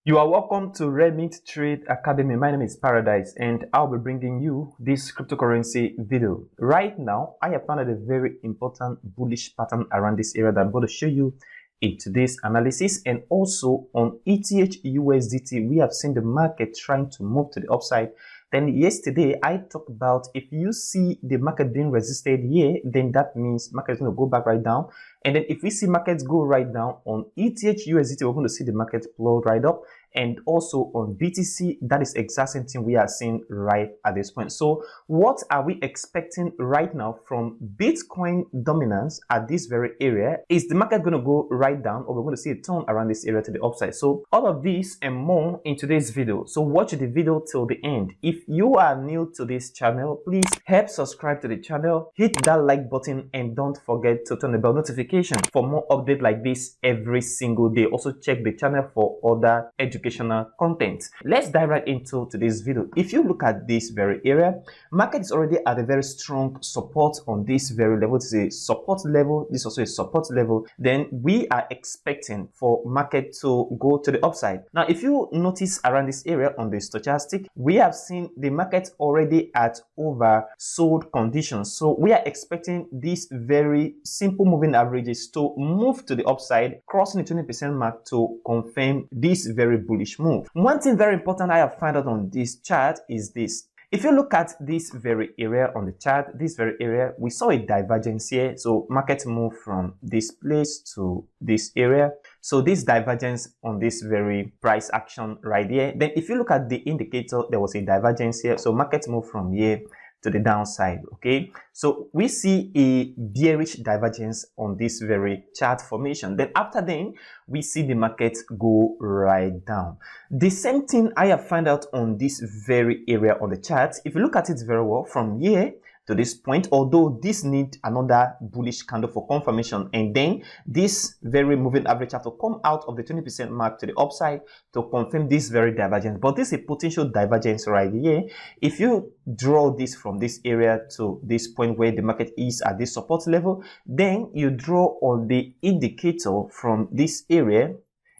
You are welcome to Remit Trade Academy. My name is Paradise and I'll be bringing you this cryptocurrency video. Right now, I have found a very important bullish pattern around this area that I'm going to show you in today's analysis. And also on ETHUSDT, we have seen the market trying to move to the upside. Then yesterday, I talked about if you see the market being resisted here, then that means market is going to go back right down. And then if we see markets go right down on ETHUSDT, we're going to see the market blow right up. And also on BTC, that is exact same thing we are seeing right at this point. So what are we expecting right now from Bitcoin dominance at this very area? Is the market going to go right down, or we're going to see a turn around this area to the upside? So all of this and more in today's video. So watch the video till the end. If you are new to this channel, please help subscribe to the channel, hit that like button, and don't forget to turn the bell notification for more updates like this every single day. Also check the channel for other educational content. Let's dive right into today's video. If you look at this very area, market is already at a very strong support on this very level. This is a support level. This is also a support level. Then we are expecting for market to go to the upside. Now, if you notice around this area on the stochastic, we have seen the market already at oversold conditions. So we are expecting these very simple moving averages to move to the upside, crossing the 20% mark to confirm this very bullish move. One thing very important I have found out on this chart is this. If you look at this very area on the chart, this very area, we saw a divergence here. So market moved from this place to this area. So this divergence on this very price action right here. Then if you look at the indicator, there was a divergence here. So market moved from here to the downside. Okay, so we see a bearish divergence on this very chart formation. Then after then, we see the market go right down. The same thing I have found out on this very area on the chart. If you look at it very well from here to this point, although this need another bullish candle for confirmation, and then this very moving average have to come out of the 20% mark to the upside to confirm this very divergence. But this is a potential divergence right here. If you draw this from this area to this point where the market is at this support level, then you draw on the indicator from this area.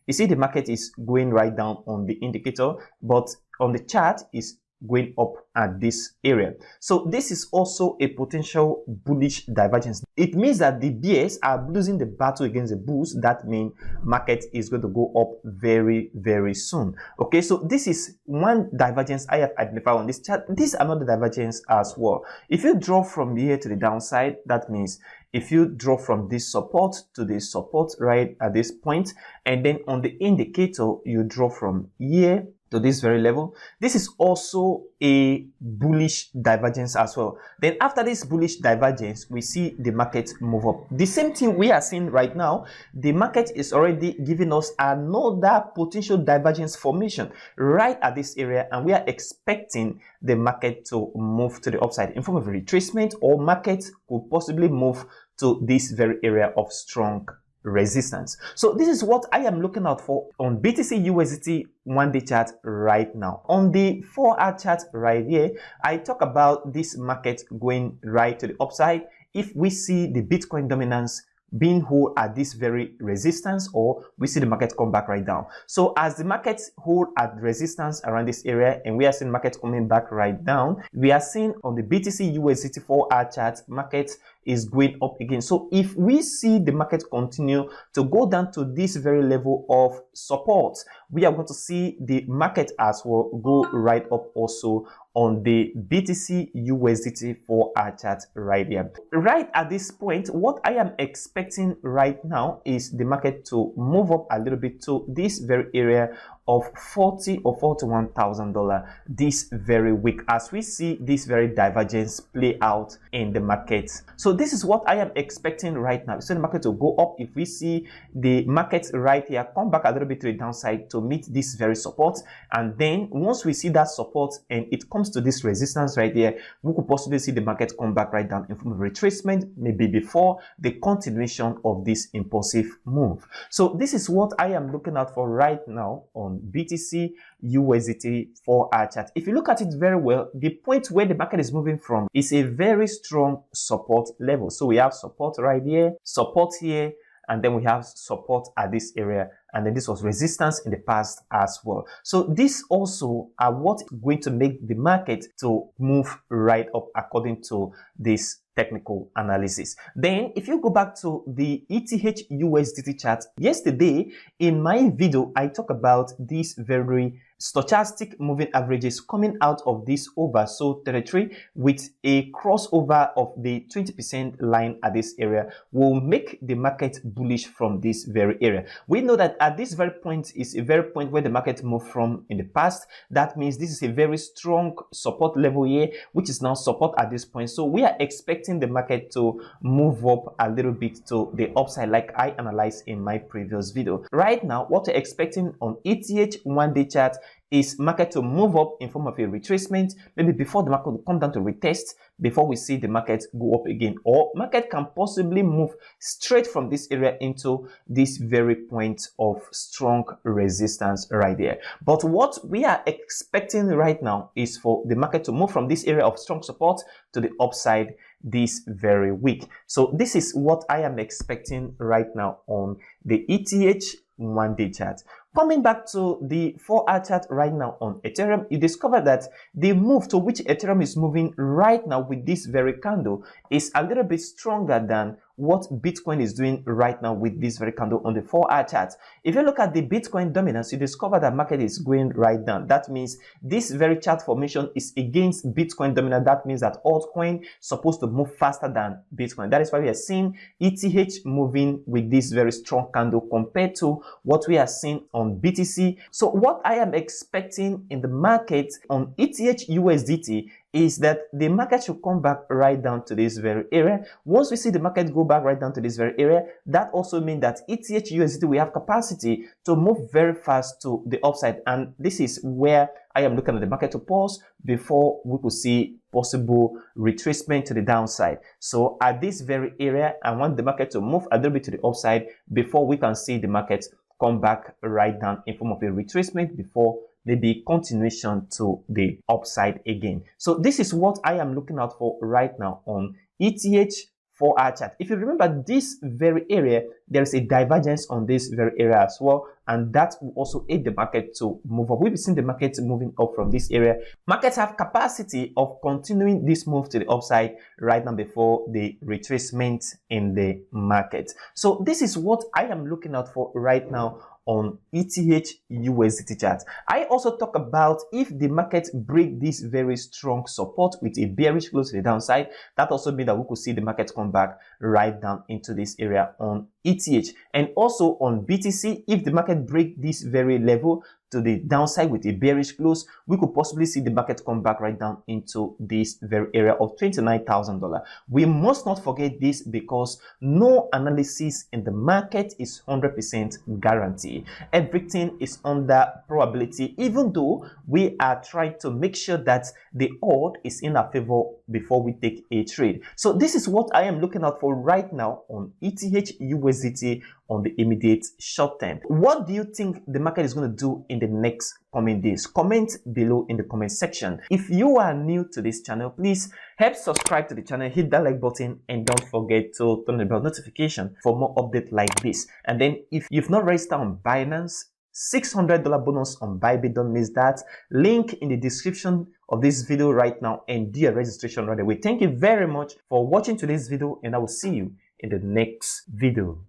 You see the market is going right down on the indicator, but on the chart is going up at this area. So this is also a potential bullish divergence. It means that the bears are losing the battle against the bulls. That means market is going to go up very, very soon. Okay, so this is one divergence I have identified on this chart. This is another divergence as well. If you draw from here to the downside, that means if you draw from this support to this support right at this point, and then on the indicator, you draw from here to this very level, this is also a bullish divergence as well. Then after this bullish divergence, we see the market move up. The same thing we are seeing right now, the market is already giving us another potential divergence formation right at this area, and we are expecting the market to move to the upside in form of a retracement, or market could possibly move to this very area of strong resistance. So this is what I am looking out for on BTCUSDT one-day chart right now. On the 4-hour chart right here, I talk about this market going right to the upside if we see the Bitcoin dominance being hold at this very resistance, or we see the market come back right down. So as the market hold at resistance around this area, and we are seeing market coming back right down, we are seeing on the BTCUSDT 4-hour chart, market is going up again. So if we see the market continue to go down to this very level of support, we are going to see the market as well go right up also on the BTCUSDT 4-hour chart right here. Right at this point, what I am expecting right now is the market to move up a little bit to this very area of $40,000 or $41,000 this very week, as we see this very divergence play out in the market. So this is what I am expecting right now. So the market will go up if we see the market right here come back a little bit to the downside to meet this very support, and then once we see that support and it comes to this resistance right here, we could possibly see the market come back right down in form of retracement, maybe before the continuation of this impulsive move. So this is what I am looking out for right now on BTCUSDT 4-hour chart. If you look at it very well, the point where the market is moving from is a very strong support level. So we have support right here, support here, and then we have support at this area and then this was resistance in the past as well. So this also are what's going to make the market to move right up according to this technical analysis. Then if you go back to the ETHUSDT chart, yesterday in my video I talked about these very stochastic moving averages coming out of this oversold territory with a crossover of the 20% line at this area will make the market bullish from this very area. We know that at this very point is a very point where the market moved from in the past. That means this is a very strong support level here, which is now support at this point. So we are expecting the market to move up a little bit to the upside like I analyzed in my previous video. Right now, what we're expecting on ETH one-day chart is market to move up in form of a retracement, maybe before the market will come down to retest, before we see the market go up again, or market can possibly move straight from this area into this very point of strong resistance right there. But what we are expecting right now is for the market to move from this area of strong support to the upside this very week. So this is what I am expecting right now on the ETH one-day chart. Coming back to the 4-hour chart right now on Ethereum, you discover that the move to which Ethereum is moving right now with this very candle is a little bit stronger than what Bitcoin is doing right now with this very candle on the 4-hour chart. If you look at the Bitcoin dominance, you discover that market is going right down. That means this very chart formation is against Bitcoin dominance. That means that altcoin is supposed to move faster than Bitcoin. That is why we are seeing ETH moving with this very strong candle compared to what we are seeing on BTC. So what I am expecting in the market on ETHUSDT is that the market should come back right down to this very area. Once we see the market go back right down to this very area, that also means that ETHUSDT will have capacity to move very fast to the upside. And this is where I am looking at the market to pause before we could see possible retracement to the downside. So at this very area, I want the market to move a little bit to the upside before we can see the market come back right down in form of a retracement before maybe continuation to the upside again. So this is what I am looking out for right now on ETH 4-hour chart. If you remember this very area, there is a divergence on this very area as well, and that will also aid the market to move up. We've seen the market moving up from this area. Markets have capacity of continuing this move to the upside right now before the retracement in the market. So this is what I am looking out for right now on ETHUSDT chart. I also talk about if the market break this very strong support with a bearish close to the downside, that also means that we could see the market come back right down into this area on ETH. And also on BTC, if the market break this very level to the downside with a bearish close, we could possibly see the market come back right down into this very area of $29,000. We must not forget this because no analysis in the market is 100% guarantee. Everything is under probability, even though we are trying to make sure that the odd is in our favor before we take a trade. So this is what I am looking out for right now on ETHUSDT on the immediate short term. What do you think the market is going to do in the next coming days? Comment below in the comment section. If you are new to this channel, please help subscribe to the channel, hit that like button, and don't forget to turn the bell notification for more updates like this. And then if you've not registered on Binance, $600 bonus on Bybit, don't miss that. Link in the description of this video right now, and do your registration right away. Thank you very much for watching today's video, and I will see you in the next video.